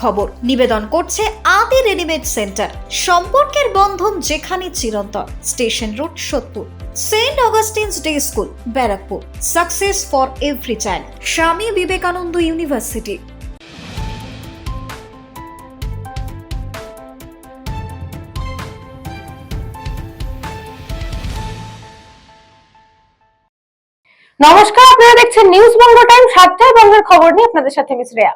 খবর নিবেদন করছে আদি রেডিমেড সেন্টার। সম্পর্কের বন্ধন যেখানে চিরন্তন। Station road 70, saint Augustine's day school, Barrackpore. Success for every child, Swami Vivekananda university. নমস্কার, আপনারা দেখছেন নিউজ বঙ্গ টাইম। সাতটায় বঙ্গের খবর নিয়ে আপনাদের সাথে মিস রেয়া।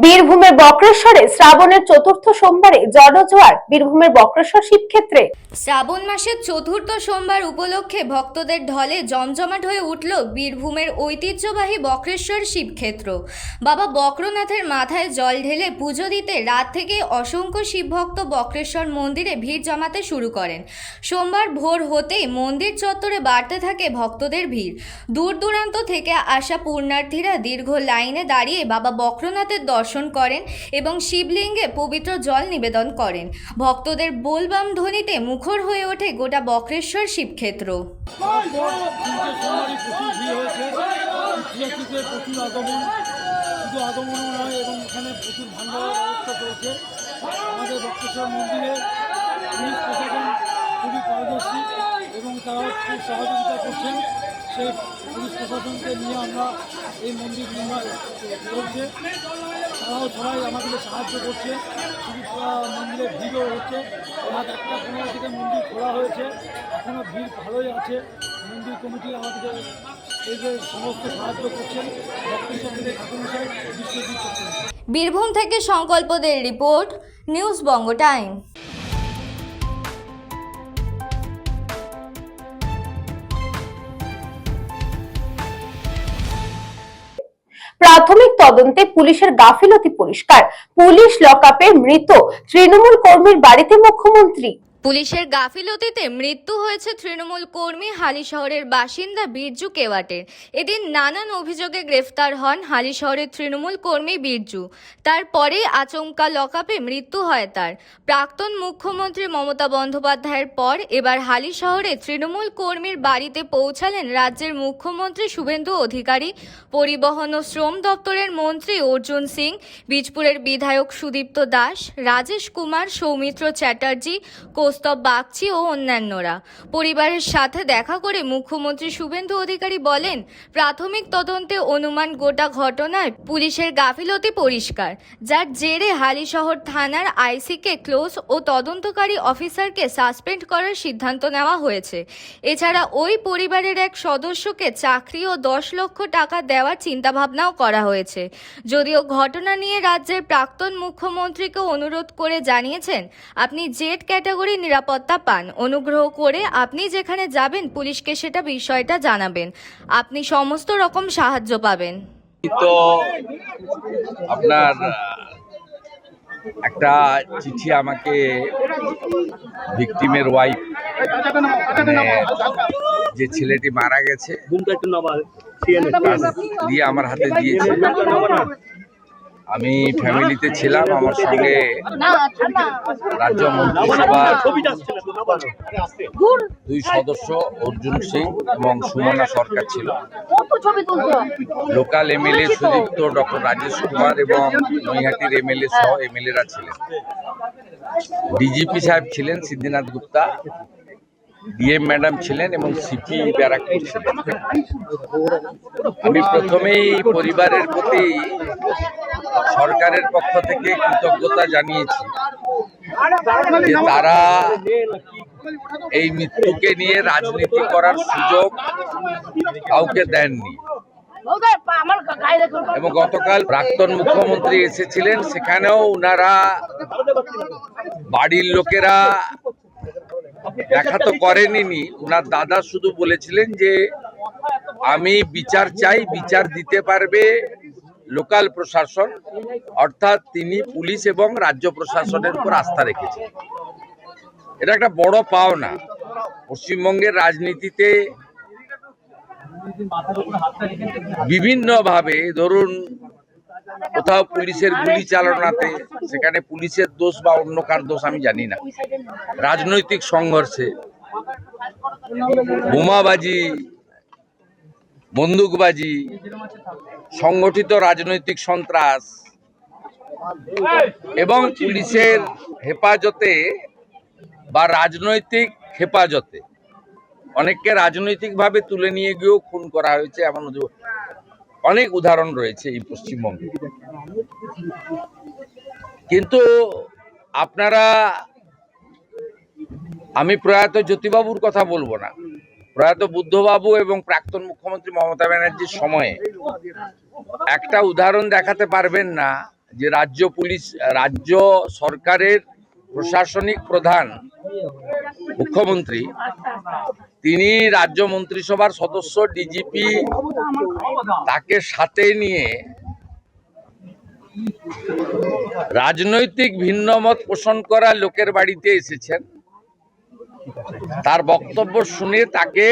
বীরভূমের বক্রেশ্বরে শ্রাবণের চতুর্থ সোমবারে জনজোয়ার বীরভূমের বক্রেশ্বর শিবক্ষেত্রে। শ্রাবণ মাসের চতুর্থ সোমবার উপলক্ষে ভক্তদের ঢলে জমজমাট হয়ে উঠল বীরভূমের ঐতিহ্যবাহী বক্রেশ্বর শিবক্ষেত্র। বাবা বক্রনাথের মাথায় জল ঢেলে পুজো দিতে রাত থেকে অসংখ্য শিবভক্ত বক্রেশ্বর মন্দিরে ভিড় জমাতে শুরু করেন। সোমবার ভোর হতেই মন্দির চত্বরে বাড়তে থাকে ভক্তদের ভিড়। দূর দূরান্ত থেকে আসা পুণ্যার্থীরা দীর্ঘ লাইনে দাঁড়িয়ে বাবা বক্রনাথের দর্শন করেন এবং শিবলিঙ্গে পবিত্র জল নিবেদন করেন। ভক্তদের বোলবাম ধ্বনিতে মুখর হয়ে ওঠে গোটা বক্রেশ্বর শিবক্ষেত্র। আগমন নয় এবং এখানে প্রচুর ভান্ডারের ব্যবস্থা চলছে। আমাদের বক্রেশ্বর মন্দিরে পুলিশ প্রশাসন খুবই পারদর্শী এবং তারা খুব সহযোগিতা করছেন। সেই পুলিশ প্রশাসনকে নিয়ে আমরা এই মন্দির নির্মাণ করছে, তারাও সবাই আমাদের সাহায্য করছে। মন্দিরে ভিড়ও হচ্ছে। রাত 1:15 থেকে মন্দির খোলা হয়েছে, এখনও ভিড় ভালোই আছে। মন্দির কমিটি আমাদের এই যে সমস্ত সাহায্য করছেন। বীরভূম থেকে সংকল্পদের রিপোর্ট, নিউজ বঙ্গ টাইম। প্রাথমিক তদন্তে পুলিশের গাফিলতি পরিষ্কার। পুলিশ লকআপে মৃত তৃণমূল কর্মীর বাড়িতে মুখ্যমন্ত্রী। পুলিশের গাফিলতিতে মৃত্যু হয়েছে তৃণমূল কর্মী হালিশহরের বাসিন্দা বিরজু কেওয়াটের। এদিন নানান অভিযোগে গ্রেফতার হন হালিশহরের তৃণমূল কর্মী বিরজু। তারপরে আচমকা লকআপে মৃত্যু হয় তার। প্রাক্তন মুখ্যমন্ত্রী মমতা বন্দ্যোপাধ্যায়ের পর এবার হালিশহরে তৃণমূল কর্মীর বাড়িতে পৌঁছালেন রাজ্যের মুখ্যমন্ত্রী শুভেন্দু অধিকারী, পরিবহন ও শ্রম দপ্তরের মন্ত্রী অর্জুন সিং, বীজপুরের বিধায়ক সুদীপ্ত দাস, রাজেশ কুমার, সৌমিত্র চ্যাটার্জি, কৌস্তব বাগচি ও অন্যান্যরা। পরিবারের সাথে দেখা করে মুখ্যমন্ত্রী শুভেন্দু অধিকারী বলেন, প্রাথমিক তদন্তে অনুমান গোটা ঘটনায় পুলিশের গাফিলতি পরিষ্কার, যার জেরে হালিশহর থানার আইসিকে ক্লোজ ও তদন্তকারী অফিসারকে সাসপেন্ড করার সিদ্ধান্ত নেওয়া হয়েছে। এছাড়া ওই পরিবারের এক সদস্যকে চাকরি ও 10 লক্ষ টাকা দেওয়ার চিন্তাভাবনাও করা হয়েছে। যদিও ঘটনা নিয়ে রাজ্যের প্রাক্তন মুখ্যমন্ত্রীকে অনুরোধ করে জানিয়েছেন, আপনি জেড ক্যাটাগরি নিরাপত্তা পান, অনুগ্রহ করে আপনি যেখানে যাবেন পুলিশকে সেটা বিষয়টা জানাবেন, আপনি সমস্ত রকম সাহায্য পাবেন। তো আপনার একটা চিঠি আমাকে ভিকটিমের ওয়াইফ, যে ছেলেটি মারা গেছে, দিয়ে আমার হাতে দিয়েছে। আমি ফ্যামিলিতে ছিলাম, আমার সঙ্গে রাজ্য মন্ত্রিসভার 2 সদস্য অর্জুন সিং এবং সুমনা সরকার ছিল। Local MLA Sudipta, doctor Rajesh Kumar এবং নৈহাটির এমএলএ সহ এমএলএরা ছিলেন। ডিজিপি সাহেব ছিলেন সিদ্ধিনাথ গুপ্তা, ডিএম ম্যাডাম ছিলেন এবং সিপি ব্যারাকপুর ছিলেন। আমি প্রথমেই পরিবারের প্রতি সরকারের পক্ষ থেকে কৃতজ্ঞতা জানিয়েছি যে তারা এই মৃত্যুকে নিয়ে রাজনীতি করার সুযোগ কাউকে দেননি। এবং গতকাল প্রাক্তন মুখ্যমন্ত্রী এসেছিলেন, সেখানেও উনারা বাড়ির লোকেরা দেখা তো করেনি। উনার দাদা শুধু বলেছিলেন যে আমি বিচার চাই, বিচার দিতে পারবে লোকাল প্রশাসন, অর্থাৎ তিনি পুলিশ এবং রাজ্য প্রশাসনের উপর আস্থা রেখেছেন। এটা একটা বড় পাওনা। পশ্চিমবঙ্গের রাজনীতিতে বিভিন্নভাবে, ধরুন কোথাও পুলিশের গুলি চালনাতে, সেখানে পুলিশের দোষ বা অন্য কার দোষ আমি জানি না, রাজনৈতিক সংঘর্ষে বোমাবাজি, বন্দুকবাজি, সংগঠিত রাজনৈতিক সন্ত্রাস এবং পুলিশের হেফাজতে বা রাজনৈতিক হেফাজতে অনেককে রাজনৈতিকভাবে তুলে নিয়ে গিয়েও খুন করা হয়েছে, এমন অনেক উদাহরণ রয়েছে এই পশ্চিমবঙ্গে। কিন্তু আপনারা, আমি প্রয়াত জ্যোতিবাবুর কথা বলবো না, প্রয়াত বুদ্ধবাবু এবং প্রাক্তন মুখ্যমন্ত্রী মমতা ব্যানার্জির সময়ে একটা উদাহরণ দেখাতে পারবেন না যে রাজ্য সরকারের প্রশাসনিক প্রধান মুখ্যমন্ত্রী, তিনি রাজ্য মন্ত্রিসভার সদস্য ডিজিপি তাকে সাথে নিয়ে রাজনৈতিক ভিন্নমত পোষণ করা লোকের বাড়িতে এসেছেন, তার বক্তব্য শুনে তাকে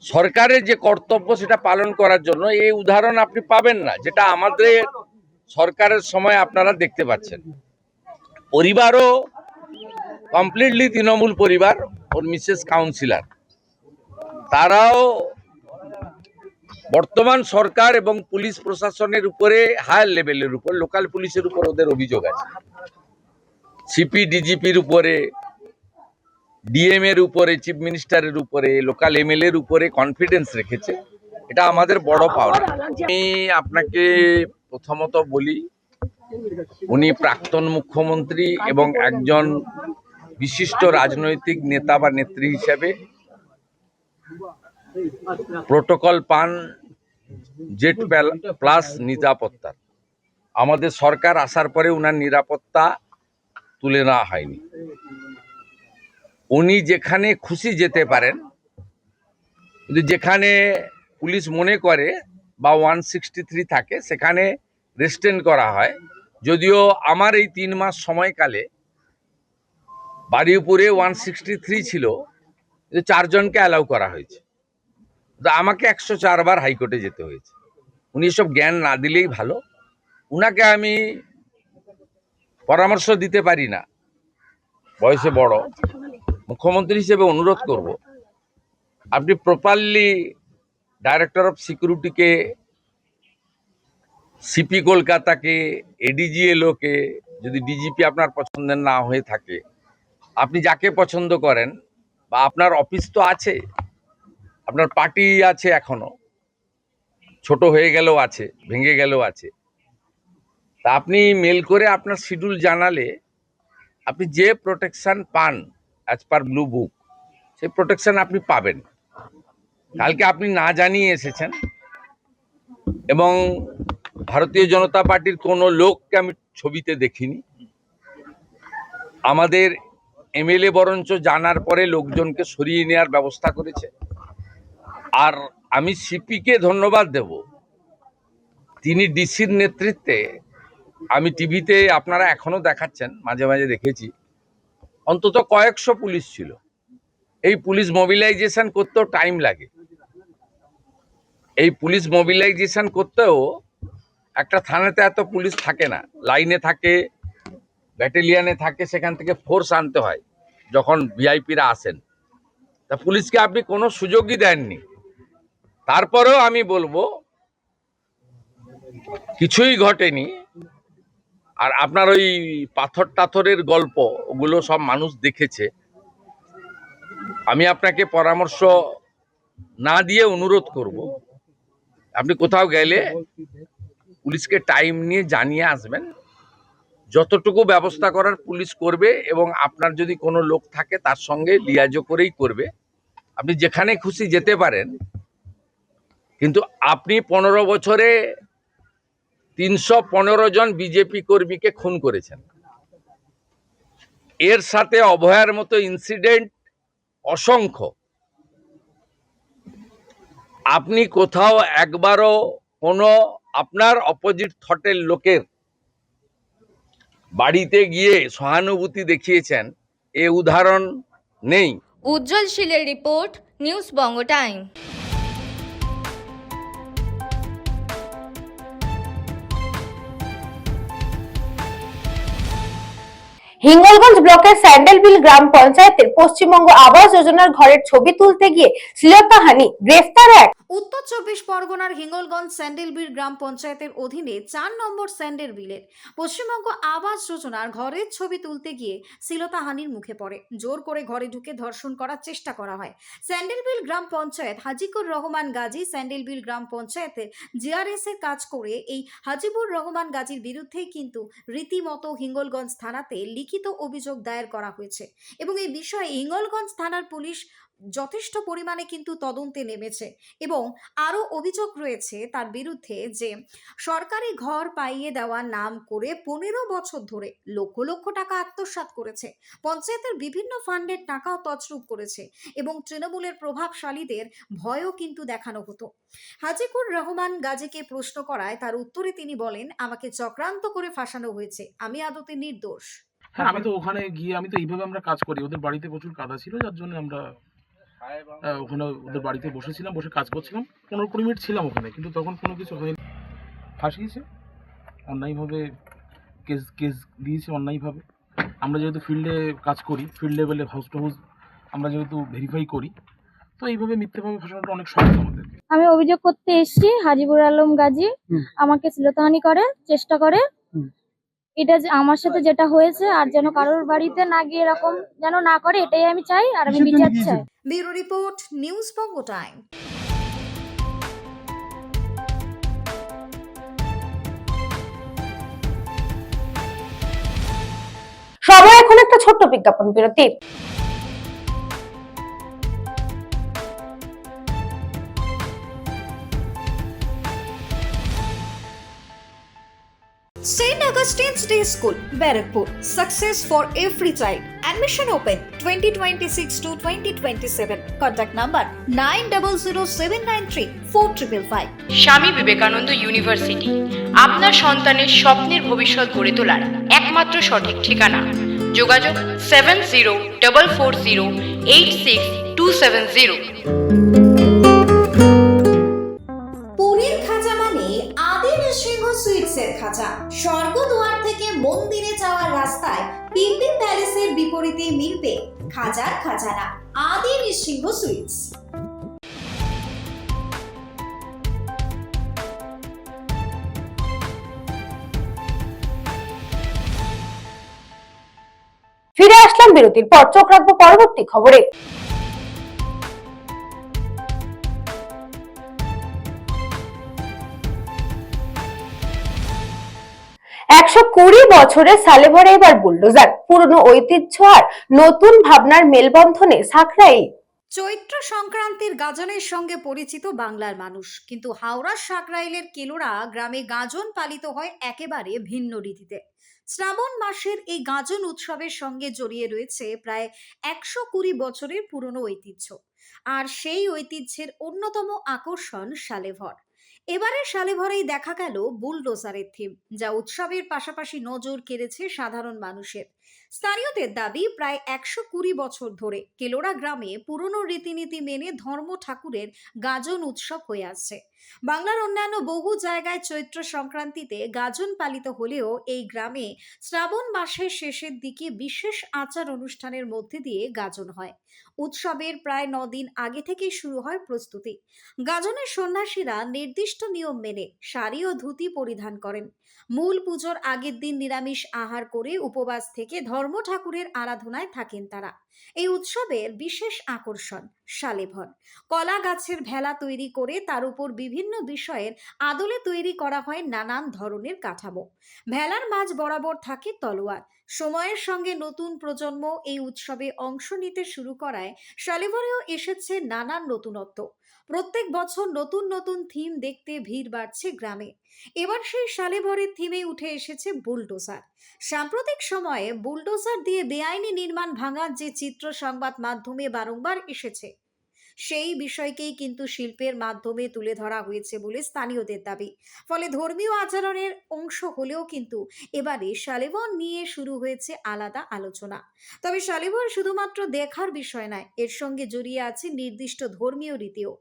সরকারের যে কর্তব্য সেটা পালন করার জন্য, এই উদাহরণ আপনি পাবেন না, যেটা আমাদের সরকারের সময় আপনারা দেখতে পাচ্ছেন। পরিবারও কমপ্লিটলি তৃণমূল পরিবার, ওর মিসেস কাউন্সিলর, তারাও বর্তমান সরকার এবং পুলিশ প্রশাসনের উপরে হায়ার লেভেলের উপর, লোকাল পুলিশের উপর ওদের অভিযোগ আছে, সিপি ডিজিপির উপরে, ডিএম এর উপরে, চিফ মিনিস্টারের উপরে, লোকাল এমএলএ এর উপরে কনফিডেন্স রেখেছে। এটা আমাদের বড় পাওনা। আমি আপনাকে প্রথমত বলি, উনি প্রাক্তন মুখ্যমন্ত্রী এবং একজন বিশিষ্ট রাজনৈতিক নেতা বা নেত্রী হিসেবে প্রোটোকল পান জেড প্লাস নিরাপত্তার। আমাদের সরকার আসার পরে উনার নিরাপত্তা তুলে নেওয়া হয়নি। উনি যেখানে খুশি যেতে পারেন, কিন্তু যেখানে পুলিশ মনে করে বা 163 থাকে সেখানে রেস্টেন করা হয়। যদিও আমার এই 3 মাস সময়কালে বারুইপুরে 163 ছিল, 4 জনকে অ্যালাউ করা হয়েছে, আমাকে 104 বার হাইকোর্টে যেতে হয়েছে। উনি এসব জ্ঞান না দিলেই ভালো। উনাকে আমি পরামর্শ দিতে পারি না, বয়সে বড়, মুখ্যমন্ত্রী হিসেবে অনুরোধ করব, আপনি প্রপারলি ডাইরেক্টর অফ সিকিউরিটিকে, সিপি কলকাতাকে, এডিজিএলওকে, যদি ডিজিপি আপনার পছন্দের না হয়ে থাকে, আপনি যাকে পছন্দ করেন, বা আপনার অফিস তো আছে, আপনার পার্টি আছে, এখনো ছোট হয়ে গেলেও আছে, ভেঙে গেলেও আছে, তা আপনি মেল করে আপনার শিডিউল জানালে আপনি যে প্রোটেকশন পান অ্যাজ পার ব্লু বুক, সেই প্রোটেকশন আপনি পাবেন। কালকে আপনি না জানিয়ে এসেছেন এবং ভারতীয় জনতা পার্টির কোনো লোককে আমি ছবিতে দেখিনি। আমাদের এমএলএ বরঞ্চ জানার পরে লোকজনকে সরিয়ে নেওয়ার ব্যবস্থা করেছে। আর আমি সিপিকে ধন্যবাদ দেব, তিনি ডিসির নেতৃত্বে, আমি টিভিতে আপনারা এখনো দেখাচ্ছেন, মাঝে মাঝে দেখেছি, অন্তত কয়েকশো পুলিশ ছিল। এই পুলিশ মোবিলাইজেশন করতেও টাইম লাগে। এই পুলিশ মোবিলাইজেশন করতেও একটা থানাতে এত পুলিশ থাকে না, লাইনে থাকে, ব্যাটালিয়ানে থাকে, সেখান থেকে ফোর্স আনতে হয় যখন ভিআইপিরা আসেন। তা পুলিশকে আপনি কোনো সুযোগই দেননি। তারপরেও আমি বলবো কিছুই ঘটেনি। আর আপনার ওই পাথর টাথরের গল্প, ওগুলো সব মানুষ দেখেছে। আমি আপনাকে পরামর্শ না দিয়ে অনুরোধ করব, আপনি কোথাও গেলে পুলিশকে টাইম নিয়ে জানিয়ে আসবেন। যতটুকু ব্যবস্থা করার পুলিশ করবে, এবং আপনার যদি কোনো লোক থাকে তার সঙ্গে লিয়াজো করেই করবে। আপনি যেখানে খুশি যেতে পারেন, কিন্তু আপনি 15 বছরে 315 জন বিজেপি কর্মীকে খুন করেছেন। এর সাথে অভয়ার মতো ইনসিডেন্ট অসংখ্য। আপনি কোথাও একবারও কোনো আপনার অপোজিট থটের লোকের বাড়িতে গিয়ে সহানুভূতি দেখিয়েছেন, এ উদাহরণ নেই। উজ্জ্বল শীলের রিপোর্ট, নিউজ বঙ্গ টাইম। হিঙ্গলগঞ্জ ব্লকের স্যান্ডেলবিল গ্রাম পঞ্চায়েতের পশ্চিমবঙ্গ আবাস যোজনার ঘরের ছবি তুলতে গিয়ে শ্লীলতাহানি, গ্রেফতার এক। উত্তর চব্বিশ পরগনার হিঙ্গলগঞ্জ স্যান্ডেলবিল গ্রাম পঞ্চায়েতের অধীনে 4 নম্বর স্যান্ডেলবিলের পশ্চিমবঙ্গ আবাস যোজনার ঘরের ছবি তুলতে গিয়ে শ্লীলতাহানির মুখে পড়ে। জোর করে ঘরে ঢুকে ধর্ষণ করার চেষ্টা করা হয়। স্যান্ডেলবিল গ্রাম পঞ্চায়েত হাজিকুর রহমান গাজী স্যান্ডেলবিল গ্রাম পঞ্চায়েতের জিআরএস এর কাজ করে এই হাজিবুর রহমান গাজীর বিরুদ্ধেই কিন্তু রীতিমতো হিঙ্গলগঞ্জ থানাতে লিখিত অভিযোগ দায়ের করা হয়েছে এবং এই বিষয়ে হিঙ্গলগঞ্জ থানার পুলিশ যথেষ্ট পরিমাণে কিন্তু তদন্তে নেমেছে এবং আরও অভিযোগ রয়েছে তার বিরুদ্ধে যে সরকারি ঘর পাইয়ে দেওয়ার নাম করে 15 বছর ধরে লক্ষ লক্ষ টাকা আত্মসাৎ করেছে, পঞ্চায়েতের বিভিন্ন ফান্ডের টাকাও তছরূপ করেছে এবং তৃণমূলের প্রভাবশালীদের ভয়ও কিন্তু দেখানো হতো। হাজিকুর রহমান গাজীকে প্রশ্ন করায় তার উত্তরে তিনি বলেন, আমাকে চক্রান্ত করে ফাঁসানো হয়েছে, আমি আদতে নির্দোষ। হ্যাঁ, আমি তো ওখানে গিয়ে আমি তো এইভাবে আমরা কাজ করি। ওদের বাড়িতে প্রচুর কাদা ছিল, যার জন্য আমরা ওখানে ওদের বাড়িতে বসেছিলাম, বসে কাজ করছিলাম। 15-20 মিনিট ছিলাম ওখানে, কিন্তু তখন কোনো কিছু হয়নি। ফাঁসিয়েছে অন্যায়ভাবে, কেস কেস দিয়েছে অন্যায়ভাবে। আমরা যেহেতু ফিল্ডে কাজ করি, ফিল্ড লেভেলে হাউস টু হাউস আমরা যেহেতু ভেরিফাই করি, তো এইভাবে মিথ্যেভাবে ফাঁসানোটা অনেক সহজ আমাদের। আমি অভিযোগ করতে এসেছি হাজিবুর আলম গাজী আমাকে শ্লীলতাহানি করে চেষ্টা করে। এটা যে আমার সাথে যেটা হয়েছে আর যেন কারোর বাড়িতে না গিয়ে এরকম যেন না করে, এটাই আমি চাই আর আমি বিচার চাই। ব্যুরো রিপোর্ট, নিউজ বঙ্গ টাইম। সময় এখন একটা ছোট্ট বিজ্ঞাপন বিরতি। St. Augustine's Day School, Barakpur. Success for every child. Admission open 2026 to 2027. Contact number 9007934555. স্বামী বিবেকানন্দ ইউনিভার্সিটি আপনার সন্তানের স্বপ্নের ভবিষ্যৎ গড়ে তোলার একমাত্র সঠিক ঠিকানা। যোগাযোগ 7044086270। পুরীর খাঁচা মানে আদি নৃসিংহ সুইটসের খাঁচা। স্বর্গদুয়ার থেকে মন্দিরে যাওয়ার রাস্তায় পিপি প্যালেসের বিপরীতে মিলবে খাজার খাজানা, আদি নৃসিংহ সুইটস। ফিরে আসলাম বিরতির পর, চোখ রাখবো পরবর্তী খবরে। 120 বছরের সালেভরে এবার বুলডোজার, পুরনো ঐতিহ্য আর নতুন ভাবনার মেলবন্ধনে সাকরাইল। চৈত্র সংক্রান্তির গাজনের সঙ্গে পরিচিত বাংলার মানুষ, কিন্তু হাওড়ার সাকরাইলের কেলোরা গ্রামে গাজন পালিত হয় একেবারে ভিন্ন রীতিতে। শ্রাবণ মাসের এই গাজন উৎসবের সঙ্গে জড়িয়ে রয়েছে প্রায় 120 বছরের পুরনো ঐতিহ্য, আর সেই ঐতিহ্যের অন্যতম আকর্ষণ সালেভর। এবারে সালেভরেই দেখা গেল বুলডোজারের থিম, যা উৎসবের পাশাপাশি নজর কেড়েছে সাধারণ মানুষের। স্থানীয়দের দাবি, প্রায় 120 বছর ধরে কেলোরা গ্রামে পুরনো রীতিনীতি মেনে ধর্ম ঠাকুরের গাজন উৎসব হয়ে আসছে। বাংলার অন্যান্য বহু জায়গায় চৈত্র সংক্রান্তিতে গাজন পালিত হলেও এই গ্রামে শ্রাবণ মাসের শেষের দিকে বিশেষ আচার অনুষ্ঠানের মধ্যে দিয়ে গাজন হয়। উৎসবের প্রায় 9 দিন আগে থেকেই শুরু হয় প্রস্তুতি। গাজনের সন্ন্যাসীরা নির্দিষ্ট নিয়ম মেনে শাড়ি ও ধুতি পরিধান করেন। মূল পুজোর আগের দিন নিরামিষ আহার করে উপবাস থেকে ধর্ম ঠাকুরের আরাধনায় থাকেন তারা। এই উৎসবের বিশেষ আকর্ষণ সালেভর। কলা গাছের ভেলা তৈরি করে তার উপর বিভিন্ন বিষয়ের আদলে তৈরি করা হয় নানান ধরনের কাঠামো। ভেলার মাঝ বরাবর থাকে তলোয়ার। সময়ের সঙ্গে নতুন প্রজন্ম এই উৎসবে অংশ নিতে শুরু করায় সালেভরেও এসেছে নানান নতুনত্ব। প্রত্যেক বছর নতুন নতুন থিম দেখতে ভিড় বাড়ছে গ্রামে। এবার সেই সালেভরের থিমে উঠে এসেছে বুলডোজার। সাম্প্রতিক সময়ে বুলডোজার দিয়ে বেআইনি নির্মাণ ভাঙার যে চিত্র সংবাদ মাধ্যমে বারংবার এসেছে, সেই বিষয়কেই কিন্তু শিল্পের মাধ্যমে তুলে ধরা হয়েছে বলে স্থানীয়দের দাবি। ফলে ধর্মীয় আচরণের অংশ হলেও কিন্তু এবারে শালেবর নিয়ে শুরু হয়েছে আলাদা আলোচনা। তবে শালেবর শুধুমাত্র দেখার বিষয় নয়, এর সঙ্গে জড়িয়ে আছে নির্দিষ্ট ধর্মীয় রীতিও।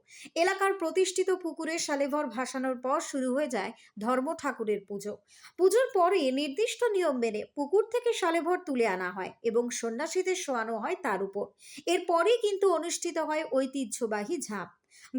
এলাকার প্রতিষ্ঠিত পুকুরে শালেবর ভাসানোর পর শুরু হয়ে যায় ধর্ম ঠাকুরের পুজো। পুজোর পরে নির্দিষ্ট নিয়ম মেনে পুকুর থেকে শালেবর তুলে আনা হয় এবং সন্ন্যাসীদের শোয়ানো হয় তার উপর। এরপরেই কিন্তু অনুষ্ঠিত হয় ঐতিহ্যবাহী ঝাঁপ।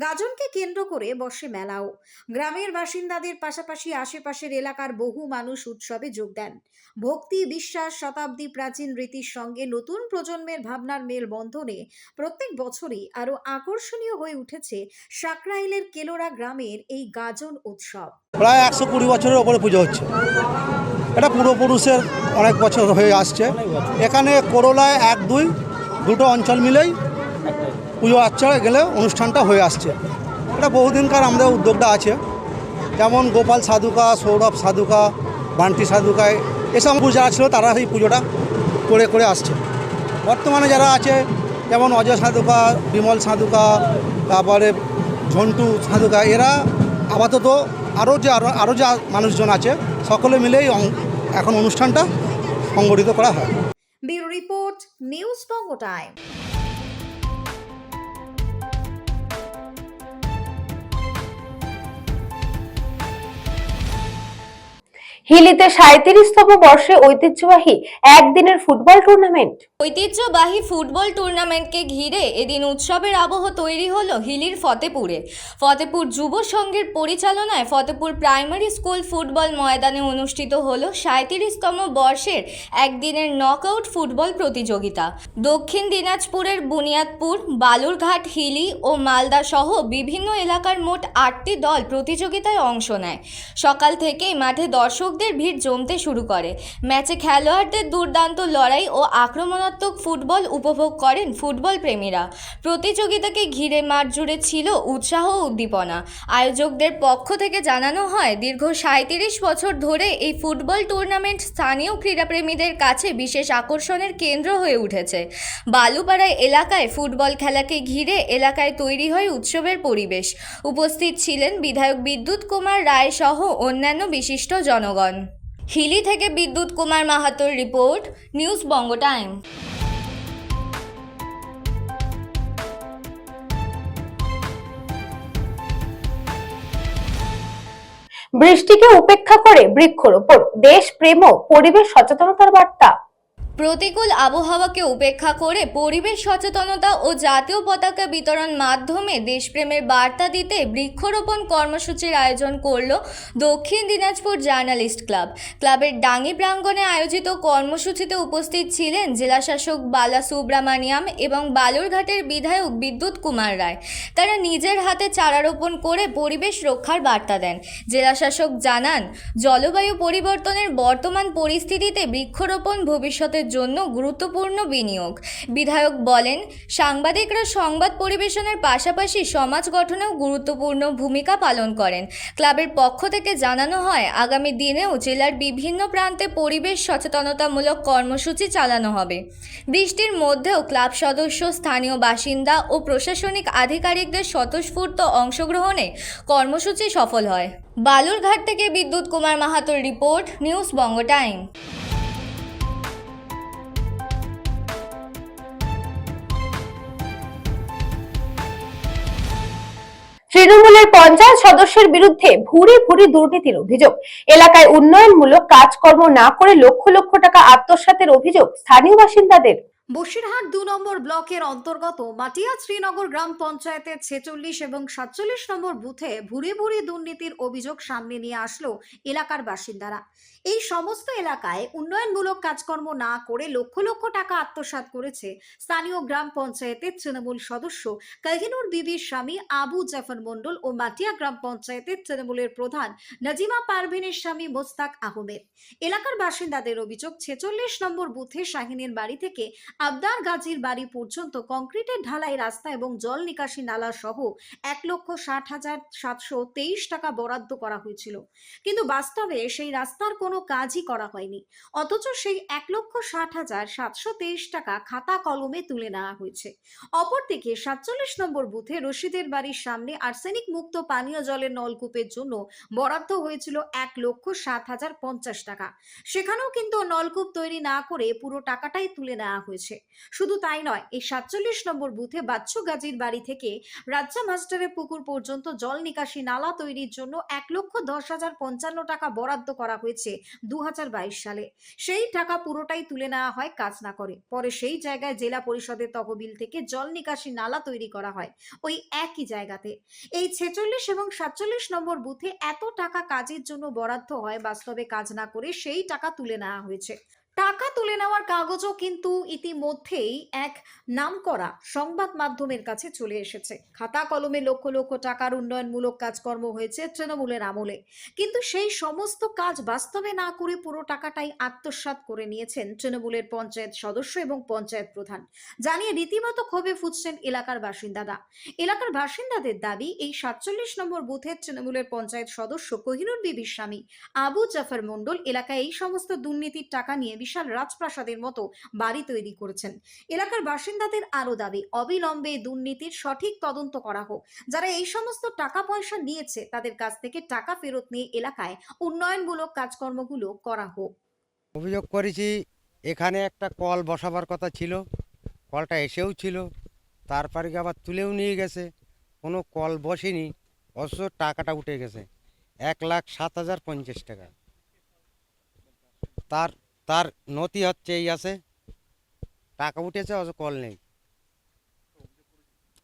গাজনকে কেন্দ্র করে বসে মেলাও। গ্রামের বাসিন্দাদের পাশাপাশি আশেপাশের এলাকার বহু মানুষ উৎসবে যোগ দেন। ভক্তি, বিশ্বাস, শতাব্দী প্রাচীন রীতির সঙ্গে নতুন প্রজন্মের ভাবনার মেলবন্ধনে প্রত্যেক বছরই আরো আকর্ষণীয় হয়ে উঠেছে সাকরাইলের কেলোরা গ্রামের এই গাজন উৎসব। প্রায় 120 বছরের ওপরে পুজো হচ্ছে। এটা পূর্বপুরুষের অনেক বছর হয়ে আসছে। এখানে করলায় 1-2 দুটো অঞ্চল মিলেই পুজো আর্চা গেলে অনুষ্ঠানটা হয়ে আসছে। এটা বহুদিনকার আমাদের উদ্যোগটা আছে। যেমন গোপাল সাধুকা, সৌরভ সাধুকা, বান্টি সাধুকায় এসব যারা ছিল তারা এই পুজোটা করে আসছে। বর্তমানে যারা আছে যেমন অজয় সাধুকা, বিমল সাধুকা, তারপরে ঝন্টু সাধুকা, এরা আপাতত আরও যা মানুষজন আছে সকলে মিলেই এখন অনুষ্ঠানটা সংগঠিত করা হয়। ব্যুরো রিপোর্ট, নিউজ বঙ্গ টাইম। হিলিতে 37তম বর্ষে ঐতিহ্যবাহী একদিনের ফুটবল টুর্নামেন্ট। ঐতিহ্যবাহী ফুটবল টুর্নামেন্টকে ঘিরে এদিন উৎসবের আবহ তৈরি হলো হিলির ফতেপুরে। ফতেপুর যুব সংঘের পরিচালনায় ফতেপুর প্রাইমারি স্কুল ফুটবল ময়দানে অনুষ্ঠিত হলো 37তম বর্ষের একদিনের নকআউট ফুটবল প্রতিযোগিতা। দক্ষিণ দিনাজপুরের বুনিয়াদপুর, বালুরঘাট, হিলি ও মালদা সহ বিভিন্ন এলাকার মোট 8টি দল প্রতিযোগিতায় অংশ নেয়। সকাল থেকেই মাঠে দর্শকদের ভিড় জমতে শুরু করে। ম্যাচে খেলোয়াড়দের দুর্দান্ত লড়াই ও আক্রমণাত্মক ফুটবল উপভোগ করেন ফুটবল প্রেমীরা। প্রতিযোগিতাকে ঘিরে মাঠ জুড়ে ছিল উৎসাহ ও উদ্দীপনা। আয়োজকদের পক্ষ থেকে জানানো হয়, দীর্ঘ 37 বছর ধরে এই ফুটবল টুর্নামেন্ট স্থানীয় ক্রীড়াপ্রেমীদের কাছে বিশেষ আকর্ষণের কেন্দ্র হয়ে উঠেছে। বালুপাড়া এলাকায় ফুটবল খেলাকে ঘিরে এলাকায় তৈরি হয় উৎসবের পরিবেশ। উপস্থিত ছিলেন বিধায়ক বিদ্যুৎ কুমার রায় সহ অন্যান্য বিশিষ্ট জনগণ। হিলি থেকে বিদ্যুৎ কুমার মাহাতোর রিপোর্ট, নিউজ বঙ্গ টাইম। বৃষ্টিকে উপেক্ষা করে বৃক্ষরোপণ, দেশ প্রেম ও পরিবেশ সচেতনতার বার্তা। প্রতিকূল আবহাওয়াকে উপেক্ষা করে পরিবেশ সচেতনতা ও জাতীয় পতাকা বিতরণ মাধ্যমে দেশপ্রেমের বার্তা দিতে বৃক্ষরোপণ কর্মসূচির আয়োজন করল দক্ষিণ দিনাজপুর জার্নালিস্ট ক্লাব। ক্লাবের ডাঙ্গি প্রাঙ্গণে আয়োজিত কর্মসূচিতে উপস্থিত ছিলেন জেলাশাসক বালা সুব্রামানিয়াম এবং বালুরঘাটের বিধায়ক বিদ্যুৎ কুমার রায়। তারা নিজের হাতে চারা রোপণ করে পরিবেশ রক্ষার বার্তা দেন। জেলাশাসক জানান, জলবায়ু পরিবর্তনের বর্তমান পরিস্থিতিতে বৃক্ষরোপণ ভবিষ্যতের জন্য গুরুত্বপূর্ণ বিনিয়োগ। বিধায়ক বলেন, সাংবাদিকরা সংবাদ পরিবেশনের পাশাপাশি সমাজ গঠনেও গুরুত্বপূর্ণ ভূমিকা পালন করেন। ক্লাবের পক্ষ থেকে জানানো হয়, আগামী দিনেও জেলার বিভিন্ন প্রান্তে পরিবেশ সচেতনতামূলক কর্মসূচি চালানো হবে। বৃষ্টির মধ্যেও ক্লাব সদস্য, স্থানীয় বাসিন্দা ও প্রশাসনিক আধিকারিকদের স্বতঃস্ফূর্ত অংশগ্রহণে কর্মসূচি সফল হয়। বালুরঘাট থেকে বিদ্যুৎ কুমার মাহাতোর রিপোর্ট, নিউজ বঙ্গ টাইম। তৃণমূলের পঞ্চায়েত সদস্যের বিরুদ্ধে ভুরি ভুরি দুর্নীতির অভিযোগ। এলাকায় উন্নয়নমূলক কাজকর্ম না করে লক্ষ লক্ষ টাকা আত্মসাতের অভিযোগ স্থানীয় বাসিন্দাদের। বসিরহাট 2 নম্বর ব্লকের অন্তর্গত মাটিয়া শ্রীনগর গ্রাম পঞ্চায়েতের 46 এবং 47 নম্বর বুথে ভুরি ভুরি দুর্নীতির অভিযোগ সামনে নিয়ে আসলো এলাকার বাসিন্দারা। এই সমস্ত এলাকায় উন্নয়নমূলক কাজকর্ম না করে লক্ষ লক্ষ টাকা আত্মসাৎ করেছে স্থানীয় গ্রাম পঞ্চায়েতের তৃণমূল সদস্য কাহিনুর বিবির স্বামী আবু জাফর মণ্ডল ও মাটিয়া গ্রাম পঞ্চায়েতের তৃণমূলের প্রধান নাজিমা পারভিনের স্বামী মোস্তাক আহমেদ। এলাকার বাসিন্দাদের অভিযোগ, 46 নম্বর বুথে শাহিনের বাড়ি থেকে আবদার গাজীর বাড়ি পর্যন্ত কংক্রিটের ঢালাই রাস্তা এবং জল নিকাশি নালা সহ 1,60,723 টাকা বরাদ্দ করা হয়েছিল, কিন্তু বাস্তবে সেই রাস্তার কোনো কাজই করা হয়নি। অথচ সেই 1,60,723 টাকা খাতা কলমে তুলে নেওয়া হয়েছে। অপরদিকে 47 নম্বর বুথে রশিদের বাড়ির সামনে আর্সেনিক মুক্ত পানীয় জলের নলকূপের জন্য বরাদ্দ হয়েছিল 1,07,050 টাকা। সেখানেও কিন্তু নলকূপ তৈরি না করে পুরো টাকাটাই তুলে নেওয়া হয়েছে। শুধু তাই নয়, এই 47 নম্বর বুথে বাচ্চু গাজীর বাড়ি থেকে রাজ্জা মাস্টারের পুকুর পর্যন্ত জল নিকাশি নালা তৈরির জন্য 1,10,055 টাকা বরাদ্দ করা হয়েছে 2022 সালে। সেই টাকা পুরোটাই তুলে নেওয়া হয় কাজ না করে। পরে সেই জায়গায় জেলা পরিষদের তহবিল থেকে জল নিকাশি নালা তৈরি করা হয় ওই একই জায়গাতে। এই 46 এবং 47 নম্বর বুথে এত টাকা কাজের জন্য বরাদ্দ হয়, বাস্তবে কাজ না করে সেই টাকা তুলে নেওয়া হয়েছে। টাকা তুলে নেওয়ার কাগজও কিন্তু ইতিমধ্যেই এক নামকরা সংবাদ মাধ্যমের কাছে চলে এসেছে। খাতা কলমে লক্ষ লক্ষ টাকার উন্নয়নমূলক কাজকর্ম হয়েছে তৃণমূলের আমলে, কিন্তু সেই সমস্ত কাজ বাস্তবে না করে পুরো টাকাটাই আত্মসাৎ করে নিয়েছেন তৃণমূলের পঞ্চায়েত সদস্য এবং পঞ্চায়েত প্রধান। জানিয়ে রীতিমতো ক্ষোভে ফুঁসছেন এলাকার বাসিন্দাদের দাবি, এই 47 নম্বর বুথের তৃণমূলের পঞ্চায়েত সদস্য কোহিনুর বিবির স্বামী আবু জাফর মন্ডল এলাকায় এই সমস্ত দুর্নীতির টাকা নিয়ে বিশাল রাজপ্রাসাদের মতো বাড়ি তৈরি করেছেন। এলাকার বাসিন্দাদের আরো দাবি, অবিলম্বে দুর্নীতির সঠিক তদন্ত করা হোক। যারা এই সমস্ত টাকা পয়সা নিয়েছে তাদের কাছ থেকে টাকা ফেরত নিয়ে এলাকায় উন্নয়নমূলক কাজকর্মগুলো করা হোক। অভিযোগ করেছি, এখানে একটা কল বসাবার কথা ছিল, কলটা এসেও ছিল, তারপরে আবার তুলেও নিয়ে গেছে, কোনো কল বসেনি, অথচ টাকাটা উঠে গেছে 1,07,050 টাকা। তার নথি হচ্ছে এই আছে, টাকা উঠেছে অথচ কল নেই।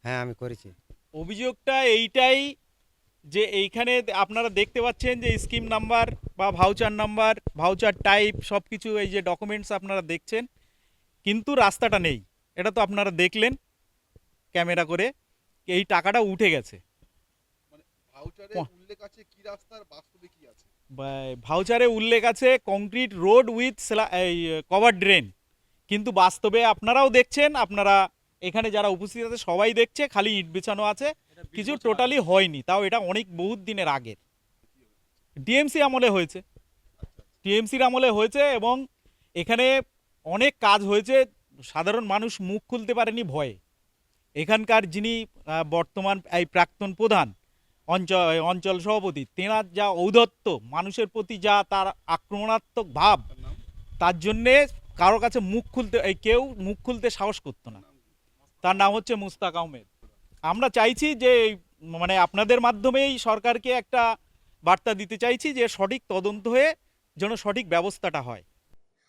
হ্যাঁ, আমি করেছি। অভিযোগটা এইটাই যে এইখানে আপনারা দেখতে পাচ্ছেন যে স্কিম নাম্বার বা ভাউচার টাইপ সব কিছু, এই যে ডকুমেন্টস আপনারা দেখছেন, কিন্তু রাস্তাটা নেই। এটা তো আপনারা দেখলেন ক্যামেরা করে, এই টাকাটা উঠে গেছে। ভাউচারে উল্লেখ আছে concrete road with cover drain, কিন্তু বাস্তবে আপনারাও দেখছেন, আপনারা এখানে যারা উপস্থিত আছে সবাই দেখছে, খালি ইট বিছানো আছে, কিছু টোটালি হয়নি। তাও এটা অনেক বহুত দিনের আগের টিএমসির আমলে হয়েছে এবং এখানে অনেক কাজ হয়েছে। সাধারণ মানুষ মুখ খুলতে পারেনি ভয়ে। এখানকার যিনি বর্তমান এই প্রাক্তন প্রধান অঞ্চল সভাপতি, তেনার যা ঔদ্ধত্য, মানুষের প্রতি যা তার আক্রমণাত্মক ভাব, তার জন্যে কারো কাছে কেউ মুখ খুলতে সাহস করতো না। তার নাম হচ্ছে মুস্তাক আহমেদ। আমরা চাইছি যে মানে আপনাদের মাধ্যমেই সরকারকে একটা বার্তা দিতে চাইছি যে সঠিক তদন্ত হয়ে যেন সঠিক ব্যবস্থাটা হয়।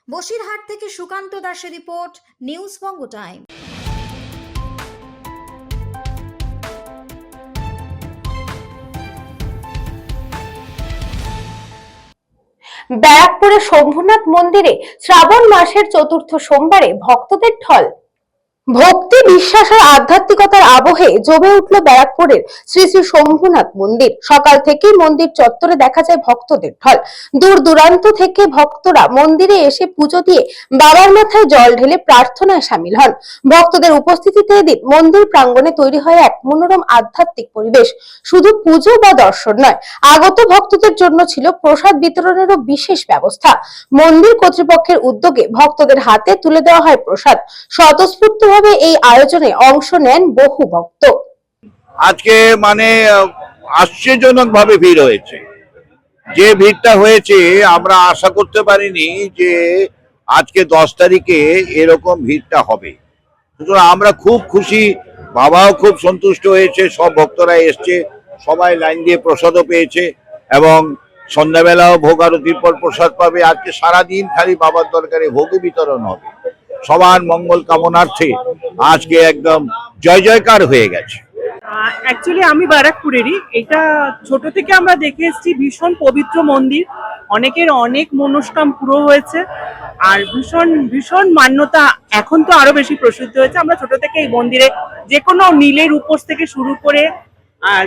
বসিরহাট থেকে সুকান্ত দাসের রিপোর্ট, নিউজ বঙ্গ টাইম। ব্যারাকপুরের শম্ভুনাথ মন্দিরে শ্রাবণ মাসের চতুর্থ সোমবারে ভক্তদের ঢল। ভক্তি, বিশ্বাস আর আধ্যাত্মিকতার আবহে জমে উঠল ব্যারাকপুরের শ্রী শ্রী শম্ভুনাথ মন্দির। সকাল থেকেই মন্দির চত্বরে দেখা যায় ভক্তদের ঢল। দূর দূরান্ত থেকে ভক্তরা মন্দিরে এসে পুজো দিয়ে বাবার মাথায় জল ঢেলে প্রার্থনায় সামিল হন। ভক্তদের উপস্থিতিতে এদিন মন্দির প্রাঙ্গণে তৈরি হয় এক মনোরম আধ্যাত্মিক পরিবেশ। শুধু পুজো বা দর্শন নয়, আগত ভক্তদের জন্য ছিল প্রসাদ বিতরণেরও বিশেষ ব্যবস্থা। মন্দির কর্তৃপক্ষের উদ্যোগে ভক্তদের হাতে তুলে দেওয়া হয় প্রসাদ। স্বতঃস্ফূর্ত এই আয়োজনে অংশ নেন বহু ভক্ত। আজকে মানে আশ্চর্যজনক ভাবে ভিড় হয়েছে। যে ভিড়টা হয়েছে আমরা আশা করতে পারিনি যে আজকে 10 তারিখে এরকম ভিড়টা হবে। সুতরাং আমরা খুব খুশি, বাবাও খুব সন্তুষ্ট হয়েছে, সব ভক্তরা এসছে, সবাই লাইন দিয়ে প্রসাদও পেয়েছে এবং সন্ধ্যাবেলাও ভোগ আরতির পর প্রসাদ পাবে। আজকে সারাদিন খালি বাবার দরকারে ভোগ বিতরণ হবে। সবার মঙ্গল কামনার্থে আজকে একদম জয় জয়কার হয়ে গেছে। অ্যাকচুয়ালি আমি ব্যারাকপুরেরই। এটা ছোট থেকে আমরা দেখে এসেছি, ভীষণ পবিত্র মন্দির, অনেকের অনেক মনস্কাম পুরো হয়েছে আর ভীষণ ভীষণ মান্যতা এখন তো আরো বেশি প্রসিদ্ধ হয়েছে। আমরা ছোট থেকে এই মন্দিরে যে কোনো নীলের উপোস থেকে শুরু করে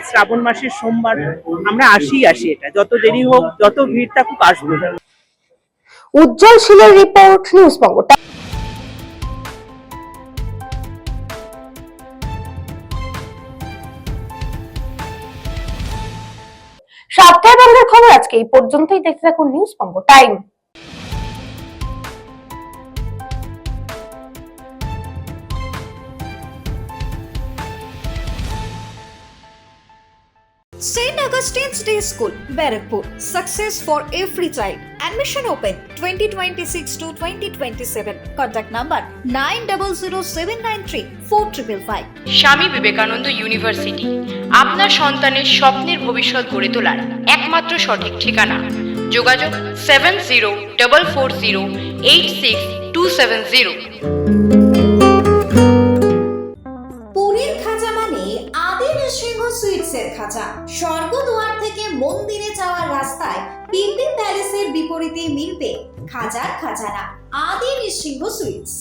শ্রাবণ মাসের সোমবার আমরা আসি, এটা যত দেরি হোক, যত ভিড় থাকুক আসবো। উজ্জ্বল শীলের রিপোর্ট, নিউজ বঙ্গ। সপ্তাহের বঙ্গের খবর আজকে এই পর্যন্তই। দেখতে থাকুন news Banga time. St. Augustine's Day School, Barakpur. Success for every child. Admission open 2026 to 2027. Contact number 9007934555. স্বামী বিবেকানন্দ ইউনিভার্সিটি আপনার সন্তানের স্বপ্নের ভবিষ্যৎ গড়ে তোলার একমাত্র সঠিক ঠিকানা। যোগাযোগ 7044086270। পুরীর খাঁচা মানে আদি নৃসিংহ সুইটসের খাঁচা। স্বর্গদুয়ার থেকে মন্দিরে যাওয়ার রাস্তায় পিপি প্যালেসের বিপরীতে মিলবে খাজার খাজানা আদি নৃসিংহ সুইটস।